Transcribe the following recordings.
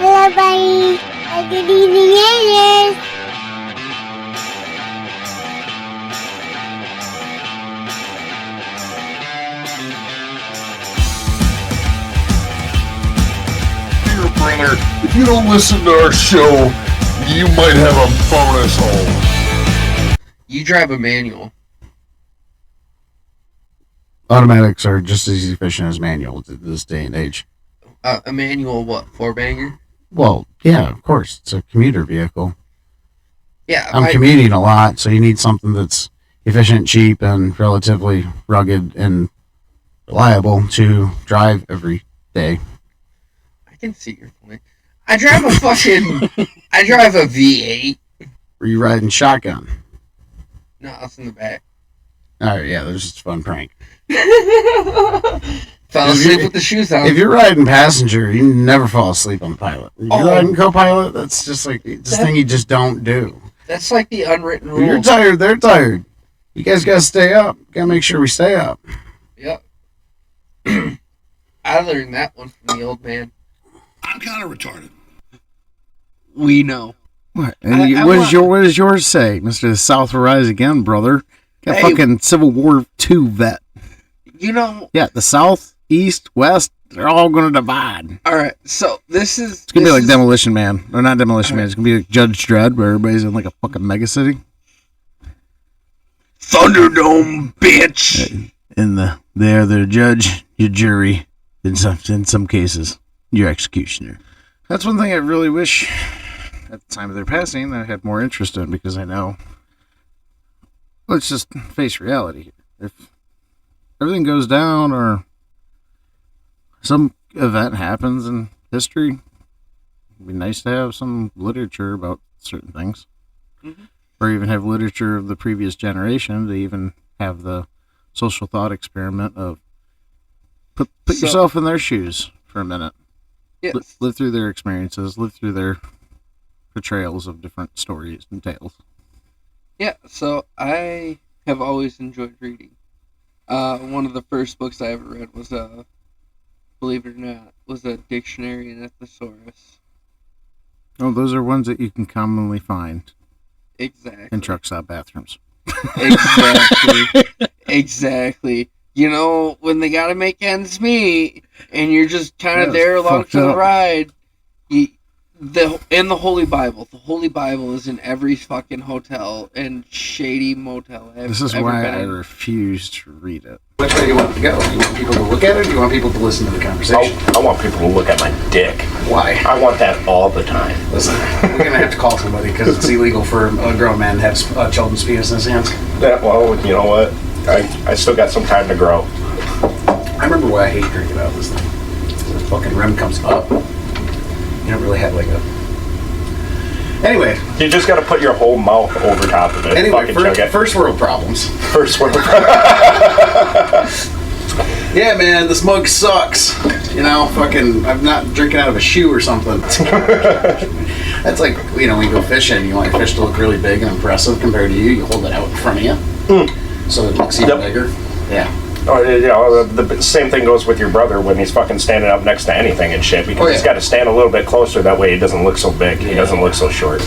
Hello, buddy. Good evening, aliens. Dear brother, if you don't listen to our show, you might have a bonus hole. You drive a manual. Automatics are just as efficient as manuals at this day and age. A manual, what, 4-banger? Well, yeah, of course. It's a commuter vehicle. Yeah. I'm commuting a lot, so you need something that's efficient, cheap, and relatively rugged and reliable to drive every day. I can see your point. I drive a V8. Were you riding shotgun? No, it's in the back. Oh, yeah, there's just a fun prank. Fell asleep with the shoes on. If you're riding passenger, you never fall asleep on the pilot. If you're riding co-pilot, that's just like this thing you just don't do. That's like the unwritten rule. If you're tired, they're tired. You guys gotta stay up. Gotta make sure we stay up. Yep. I learned that one from the old man. I'm kind of retarded. We know. What? And what does yours say, Mr. South will rise again, brother? Got fucking Civil War II vet. You know. Yeah, the South, East, West, they're all going to divide. All right, so this is... It's going to be like Demolition Man. Or not Demolition Man. It's going to be like Judge Dredd, where everybody's in like a fucking megacity. Thunderdome, bitch! And they're the judge, your jury, in some cases, your executioner. That's one thing I really wish, at the time of their passing, I had more interest in, because I know... Let's just face reality. If everything goes down or some event happens in history, it'd be nice to have some literature about certain things. Mm-hmm. Or even have literature of the previous generation to even have the social thought experiment of put yourself in their shoes for a minute. Yes. Live through their experiences, live through their portrayals of different stories and tales. Yeah, so I have always enjoyed reading. One of the first books I ever read was, believe it or not, was a dictionary and a thesaurus. Oh, those are ones that you can commonly find. Exactly. In truck stop bathrooms. Exactly. You know, when they gotta make ends meet, and you're just kind of there along for the ride, in the Holy Bible. The Holy Bible is in every fucking hotel and shady motel. This is why I refuse to read it. Which way do you want it to go? Do you want people to look at it, or do you want people to listen to the conversation? I want people to look at my dick. Why? I want that all the time. Listen, we're going to have to call somebody, because it's illegal for a grown man to have children's penis in his hands. Yeah, well, you know what? I still got some time to grow. I remember why I hate drinking out of this thing. The fucking rim comes up. You don't really have like a... Anyway. You just got to put your whole mouth over top of it. Anyway, first world problems. First world problems. Yeah, man, this mug sucks. You know, fucking, I'm not drinking out of a shoe or something. That's like, you know, when you go fishing, you want your fish to look really big and impressive compared to you. You hold it out in front of you. So it looks even bigger. Yeah. Or, you know, the same thing goes with your brother when he's fucking standing up next to anything and shit, because he's got to stand a little bit closer, that way he doesn't look so big, he doesn't look so short.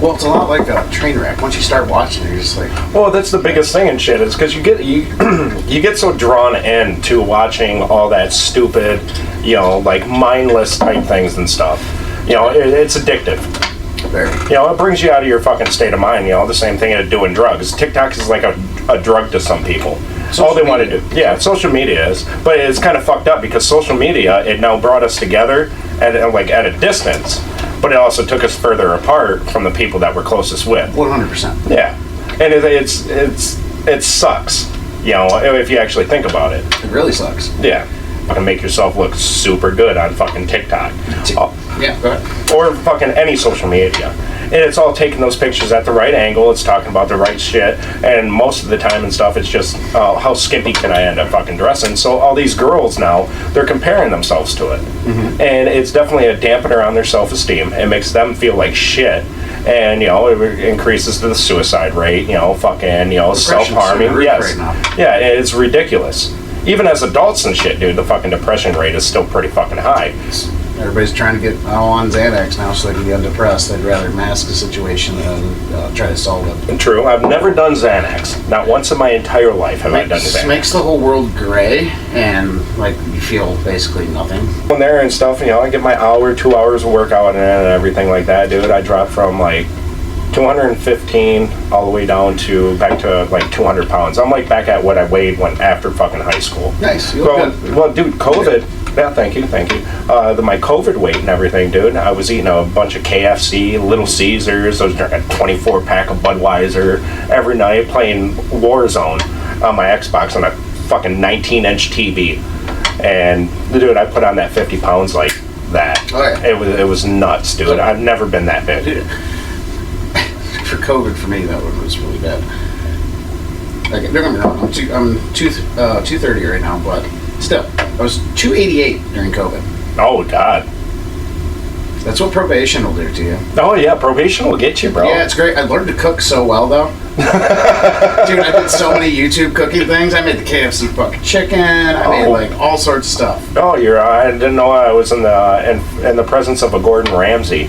Well, it's a lot like a train wreck. Once you start watching, you're just like... Well, that's the biggest thing and shit, is because you get so drawn into watching all that stupid, you know, like mindless type things and stuff. You know, it's addictive. Very. You know, it brings you out of your fucking state of mind, you know, the same thing as doing drugs. TikTok is like a drug to some people. All they want to do. Yeah, social media is. But it's kind of fucked up, because social media, it now brought us together at a distance, but it also took us further apart from the people that we're closest with. 100%. Yeah. And it sucks, you know, if you actually think about it. It really sucks. Yeah. Fucking make yourself look super good on fucking TikTok. Yeah, go ahead. Or fucking any social media. And it's all taking those pictures at the right angle, it's talking about the right shit, and most of the time and stuff, it's just, how skimpy can I end up fucking dressing? So all these girls now, they're comparing themselves to it. Mm-hmm. And it's definitely a dampener on their self-esteem. It makes them feel like shit. And, you know, it increases the suicide rate, you know, fucking, you know, self-harming. Yes. Right, yeah, it's ridiculous. Even as adults and shit, dude, the fucking depression rate is still pretty fucking high. Everybody's trying to get on Xanax now so they can get undepressed. I'd rather mask the situation than try to solve it. True. I've never done Xanax. Not once in my entire life have I done Xanax. Makes the whole world gray, and like you feel basically nothing. When there and stuff, I get my 2 hours of workout and everything like that, dude. I dropped from like 215 all the way down to back to like 200 pounds. I'm like back at what I weighed when after fucking high school. Nice. You look good. Well, dude, COVID. Yeah, thank you. My COVID weight and everything, dude. I was eating a bunch of KFC, Little Caesars. I was drinking a 24-pack of Budweiser every night, playing Warzone on my Xbox on a fucking 19-inch TV. And dude, I put on that 50 pounds like that. Oh, yeah. It was nuts, dude. I've never been that big. Dude, for COVID, for me, that one was really bad. Like, don't get me wrong, I'm 230 right now, but still, I was 288 during COVID. Oh, God. That's what probation will do to you. Oh, yeah, probation will get you, bro. Yeah, it's great. I learned to cook so well, though. Dude, I did so many YouTube cooking things. I made the KFC fucking chicken. I made, like, all sorts of stuff. Oh, I didn't know I was in the presence of a Gordon Ramsay.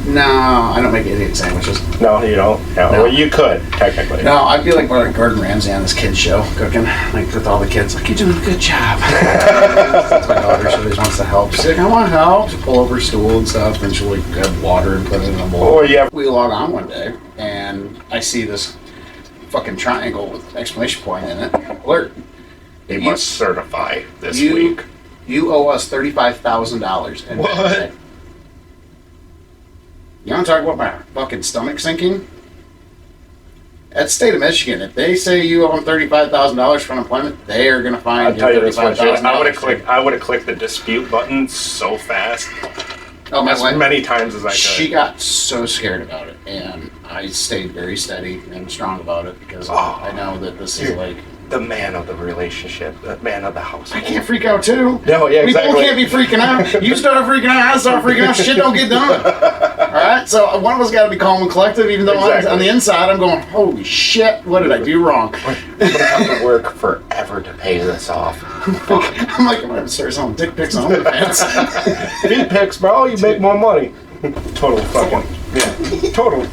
No, I don't make idiot sandwiches. No, you don't? Yeah, No. Well, you could, technically. No, I'd be like Gordon Ramsay on this kid's show, cooking, like with all the kids. Like, you're doing a good job. That's my daughter. She always wants to help. She's like, I want help. She'll pull over her stool and stuff, and she'll like grab water and put it in a bowl. Oh, yeah. We log on one day, and I see this fucking triangle with an exclamation point in it. Alert. They must certify this you, week. You owe us $35,000. What? You want to talk about my fucking stomach sinking? At the state of Michigan, if they say you owe them $35,000 for unemployment, they are going to fine I'll you tell you this much. $35,000. I would have clicked the dispute button so fast. Oh, my As wife, many times as I could. she got so scared about it, and I stayed very steady and strong about it because I know that this is like the man of the relationship, the man of the house. I can't freak out too. No, yeah, exactly. We both can't be freaking out. You start freaking out, I start freaking out. Shit don't get done. All right, so one of us got to be calm and collective, even though on the inside I'm going, holy shit, what did I do wrong? I'm gonna have to work forever to pay this off. I'm like, I'm gonna start selling dick pics on OnlyFans. Feet pics, bro. You make more money. Total fucking total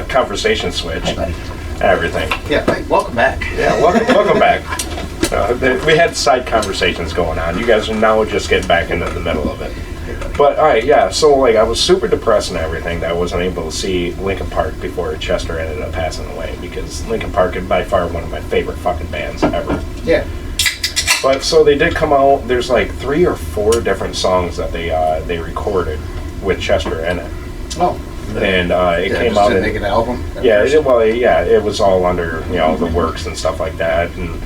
conversation switch. Hi, buddy. Everything. Yeah, hey, welcome back. Yeah, welcome back. We had side conversations going on. You guys are now just getting back into the middle of it. But all right, yeah. So like, I was super depressed and everything that I wasn't able to see Linkin Park before Chester ended up passing away, because Linkin Park is by far one of my favorite fucking bands ever. Yeah. But so they did come out. There's like 3 or 4 different songs that they recorded with Chester in it. Oh. And it came just out. To make an album. Yeah, it was all under the works and stuff like that, and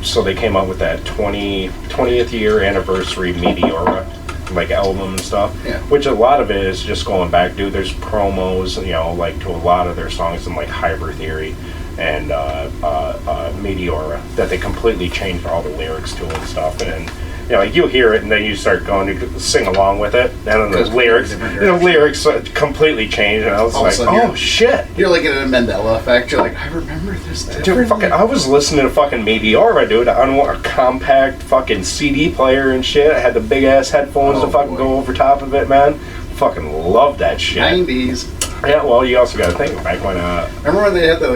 so they came out with that 20th year anniversary Meteora like album and stuff. Yeah. Which a lot of it is just going back, dude. There's promos, like to a lot of their songs in like Hybrid Theory and Meteora that they completely changed all the lyrics to and stuff, and. Like you hear it and then you start going to sing along with it, and then the lyrics completely change, and I was like, oh shit! You're like in a Mandela effect. You're like, I remember this. Dude, I was listening to fucking Meteora, dude, on a compact fucking CD player and shit. I had the big ass headphones to fucking go over top of it, man. Fucking love that shit. 90s. Yeah, well, you also got to think back when. Remember when they had the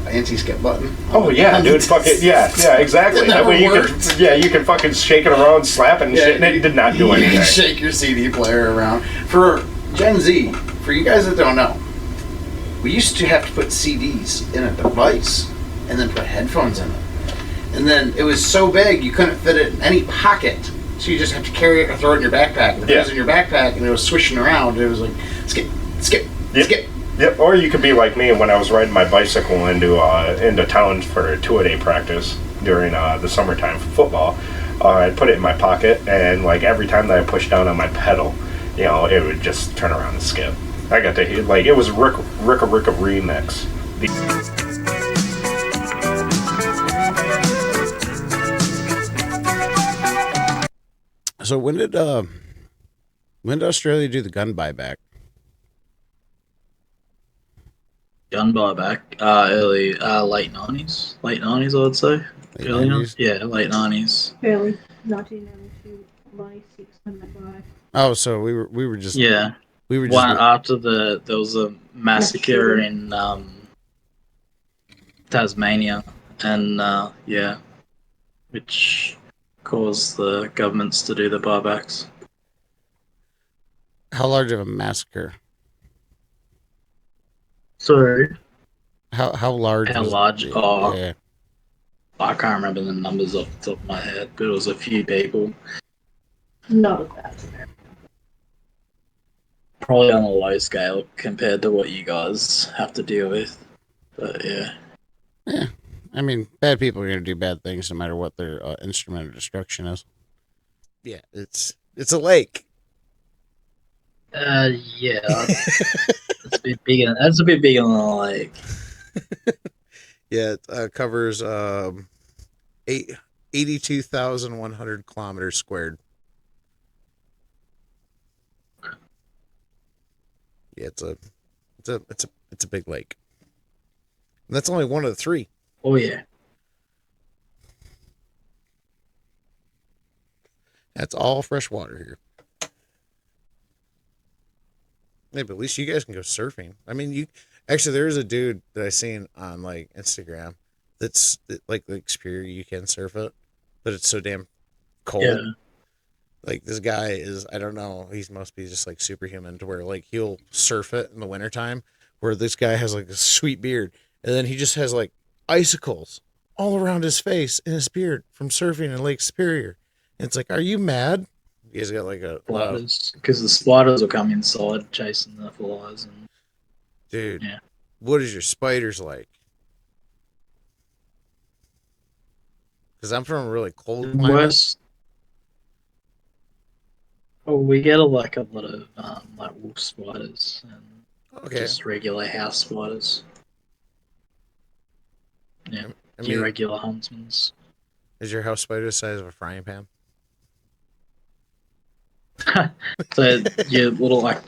anti-skip button? Oh yeah, dude, fucking yeah, exactly. That way you can fucking shake it around, slap it and shit, and it did not do anything. You can shake your CD player around. For Gen Z, for you guys that don't know, we used to have to put CDs in a device and then put headphones in it, and then it was so big you couldn't fit it in any pocket. So you just have to carry it or throw it in your backpack. And if it was in your backpack and it was swishing around, it was like skip. Yep. Or you could be like me when I was riding my bicycle into town for a 2-a-day practice during the summertime for football. I'd put it in my pocket, and like every time that I pushed down on my pedal, it would just turn around and skip. I got to hear it was Ricka remix. So when did Australia do the gun buyback? gun buyback, early, late 90s, I would say. Late Earlier? 90s? Yeah, late 90s. Early 1992, 96 when that guy. Oh, so we were just Yeah. just One after there was a massacre Massacre. in Tasmania, and which caused the governments to do the buybacks. how large of a massacre? So How large? how was large? it? Oh, Yeah. I can't remember the numbers off the top of my head, but it was a few people. Not that. Probably on a low scale compared to what you guys have to deal with. But yeah. Yeah. I mean, bad people are going to do bad things no matter what their instrument of destruction is. Yeah, it's a lake. Yeah. That's a bit bigger. That's a bit bigger than a lake. Yeah, it covers 82,100 kilometers squared. Yeah, it's a big lake. And that's only one of the three. Oh yeah. That's all fresh water here. Yeah, but at least you guys can go surfing. I mean, there is a dude that I seen on like Instagram that like Xperia, you can surf it, but it's so damn cold. Yeah. Like this guy is, I don't know, he's must be just like superhuman to where like he'll surf it in the wintertime, where this guy has like a sweet beard, and then he just has like icicles all around his face and his beard from surfing in Lake Superior. And it's like, are you mad? He's got like a Spiders, because the spiders will come inside chasing the flies. And dude. Yeah. What is your spiders like? Because I'm from a really cold climate. worse. Oh, we get a lot of like wolf spiders and Okay. just regular house spiders. Yeah, I your mean, regular huntsmans. is your house spider the size of a frying pan? So your little the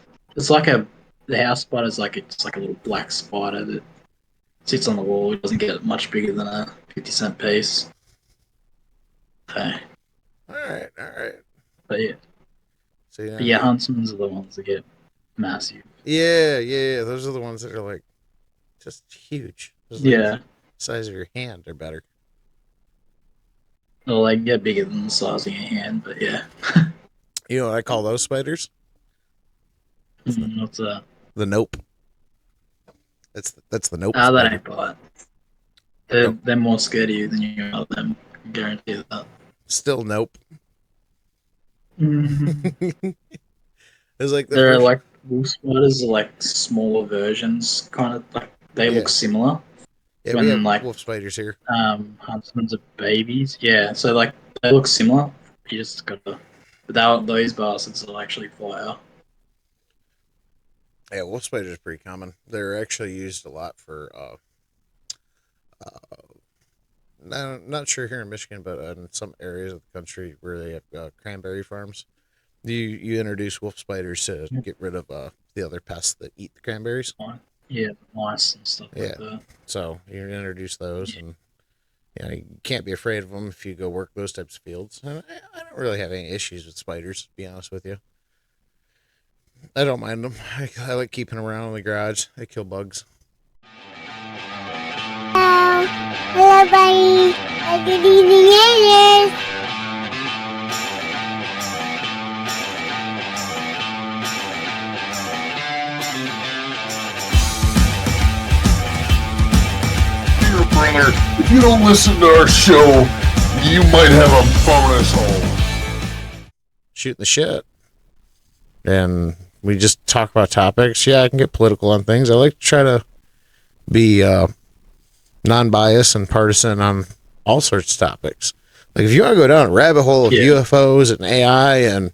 house spider's it's like a little black spider that sits on the wall. It doesn't get much bigger than a 50-cent piece. Okay. All right. But yeah. So yeah. But yeah, huntsmans are the ones that get massive. Yeah. Those are the ones that are like just huge. Just like Yeah. the size of your hand or better. Well, they get bigger than the size of your hand, but yeah. You know what I call those spiders? What's that? The nope. That's the nope. Ah, that spider. ain't right. They're more scared of you than you are of them. I guarantee that. Still nope. Mm-hmm. It's like They're like wolf spiders are like smaller versions, kind of like they look similar. yeah, when, we have like, wolf spiders here. Huntsmans are babies. Yeah, so like they look similar. You just gotta. But those bastards will actually fire. Yeah, wolf spiders are pretty common. They're actually used a lot for not sure here in Michigan, but in some areas of the country where they have cranberry farms, you introduce wolf spiders to get rid of the other pests that eat the cranberries. Yeah, mice and stuff like that. So you introduce those, and you can't be afraid of them if you go work those types of fields. And I don't really have any issues with spiders, to be honest with you. I don't mind them. I like keeping them around in the garage. They kill bugs. Hello, buddy. Good evening, aliens. Dear brother, if you don't listen to our show, you might have a bonus hole. Shooting the shit. And we just talk about topics. Yeah, I can get political on things. I like to try to be non-biased and partisan on all sorts of topics. Like if you want to go down a rabbit hole of UFOs and AI and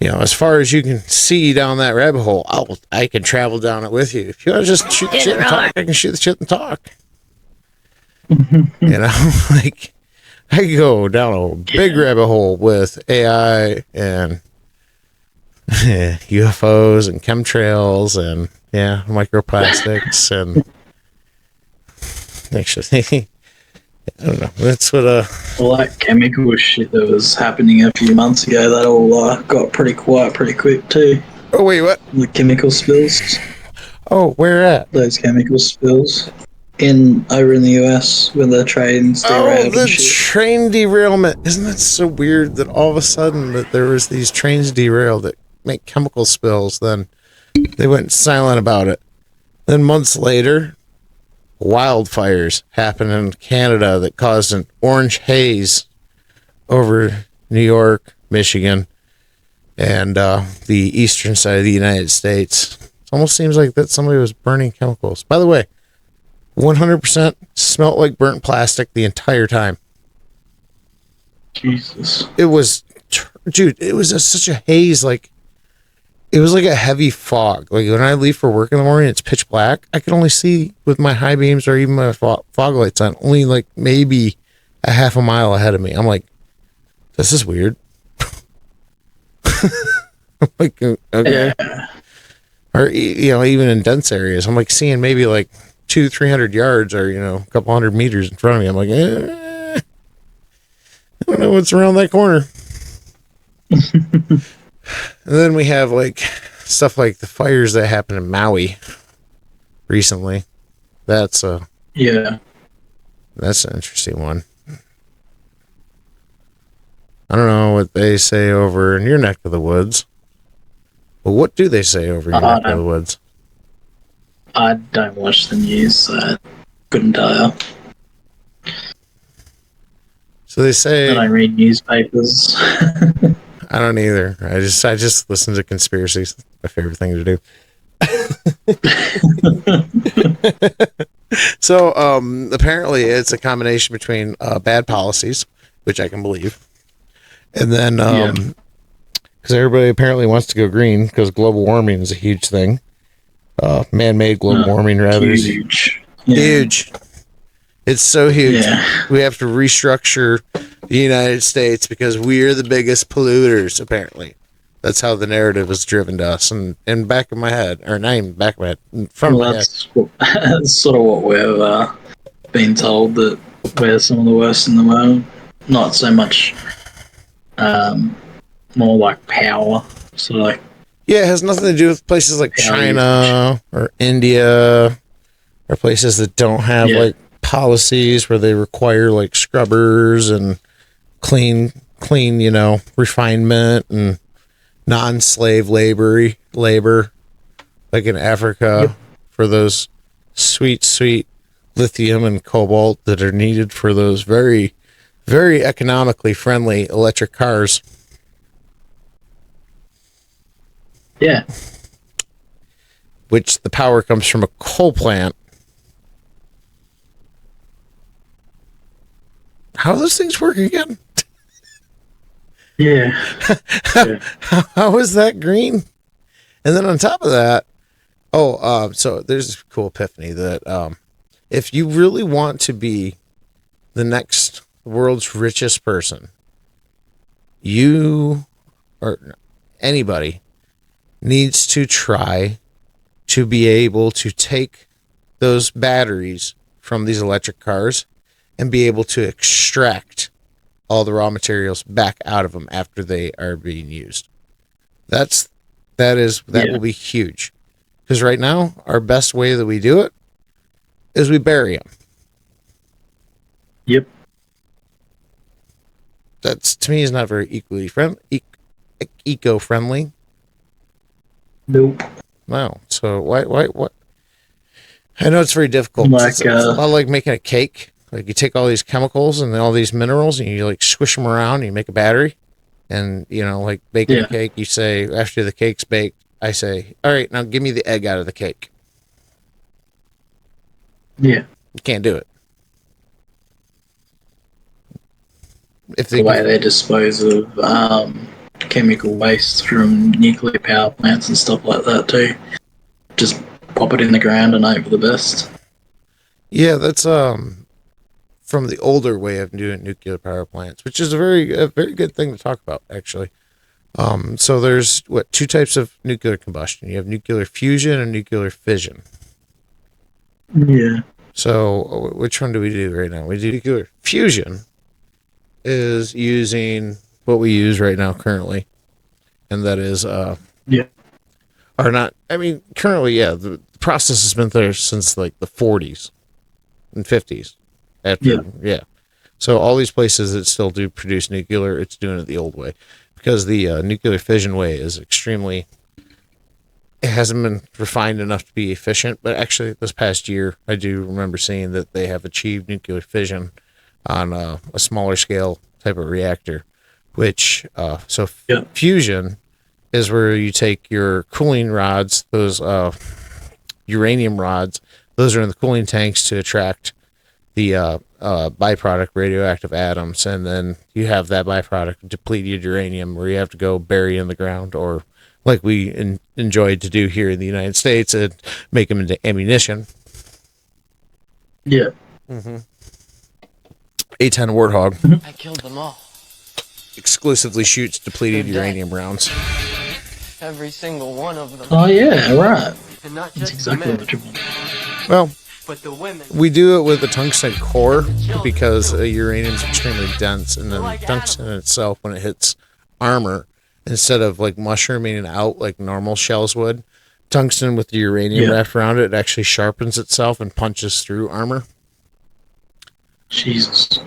as far as you can see down that rabbit hole, I can travel down it with you. If you want to just shoot the shit and talk, I can shoot the shit and talk. Like I could go down a big rabbit hole with AI and UFOs and chemtrails and microplastics and Actually, I don't know. That's what All that chemical shit that was happening a few months ago, that all got pretty quiet pretty quick too. Oh wait, what? The chemical spills. Oh, where at? Those chemical spills over in the US when the trains derailed Oh, the and shit. train derailment. Isn't that so weird that all of a sudden that there was these trains derailed that make chemical spills, then they went silent about it. Then months later, wildfires happened in Canada that caused an orange haze over New York, Michigan, and the eastern side of the United States. It almost seems like that somebody was burning chemicals. By the way, 100% smelled like burnt plastic the entire time. Jesus. It was, dude, it was such a haze. Like, it was like a heavy fog. Like, when I leave for work in the morning, it's pitch black. I can only see with my high beams or even my fog lights on, only like maybe a half a mile ahead of me. I'm like, this is weird. I'm like, okay. Yeah. Or, you know, even in dense areas, I'm like seeing maybe like 200-300 yards or, you know, a couple hundred meters in front of me. I'm like, I don't know what's around that corner. And then we have like stuff like the fires that happened in Maui recently. That's an interesting one. I don't know what they say over in your neck of the woods. But what do they say over in your neck of the woods? I don't watch the news, so I couldn't tell you. So they say... I don't read newspapers. I don't either. I just listen to conspiracies. My favorite thing to do. So apparently it's a combination between bad policies, which I can believe, and then because everybody apparently wants to go green because global warming is a huge thing. Man-made global warming, rather. Huge. Huge. It's so huge. Yeah. We have to restructure the United States because we're the biggest polluters, apparently. That's how the narrative is driven to us. And back of my head, or not even back of my head, in front of my head. That's sort of what we've been told, that we're some of the worst in the world. Not so much more like power. Sort of like. Yeah, it has nothing to do with places like China or India or places that don't have like policies where they require like scrubbers and clean, you know, refinement and non-slave labor like in Africa for those sweet lithium and cobalt that are needed for those very, very economically friendly electric cars. Yeah. Which the power comes from a coal plant. How do those things work again? Yeah. How is that green? And then on top of that, so there's this cool epiphany that if you really want to be the next world's richest person, you or anybody needs to try to be able to take those batteries from these electric cars and be able to extract all the raw materials back out of them after they are being used. That will be huge. Because right now, our best way that we do it is we bury them. Yep. That's, to me, is not very eco-friendly. Nope. No. So why? I know it's very difficult. Like, it's a lot like making a cake. Like you take all these chemicals and all these minerals and you like squish them around and you make a battery. And, you know, like baking a cake, you say, after the cake's baked, I say, all right, now give me the egg out of the cake. Yeah. You can't do it. The way they dispose of chemical waste from nuclear power plants and stuff like that too. Just pop it in the ground and hope for the best. Yeah, that's from the older way of doing nuclear power plants, which is a very good thing to talk about, actually. So there's two types of nuclear combustion. You have nuclear fusion and nuclear fission. Yeah. So which one do we do right now? We do nuclear fusion is using what we use right now currently. And that is or not, I mean, currently, yeah, the process has been there since like the 40s and 50s. Yeah. So all these places that still do produce nuclear, it's doing it the old way. Because the nuclear fission way is extremely, it hasn't been refined enough to be efficient. But actually, this past year, I do remember seeing that they have achieved nuclear fission on a smaller scale type of reactor. Which, fusion is where you take your cooling rods, those uranium rods, those are in the cooling tanks to attract the byproduct radioactive atoms, and then you have that byproduct depleted uranium where you have to go bury in the ground, or like we enjoyed to do here in the United States, and make them into ammunition. Yeah. A-10 Warthog. I killed them all. Exclusively shoots depleted uranium rounds. Every single one of them. Oh yeah, right. And not That's just the exactly men, what you want. Well, but the women. we do it with the tungsten core because uranium is extremely dense, and then tungsten itself, when it hits armor, instead of like mushrooming it out like normal shells would, tungsten with the uranium wrapped around it actually sharpens itself and punches through armor. Jesus.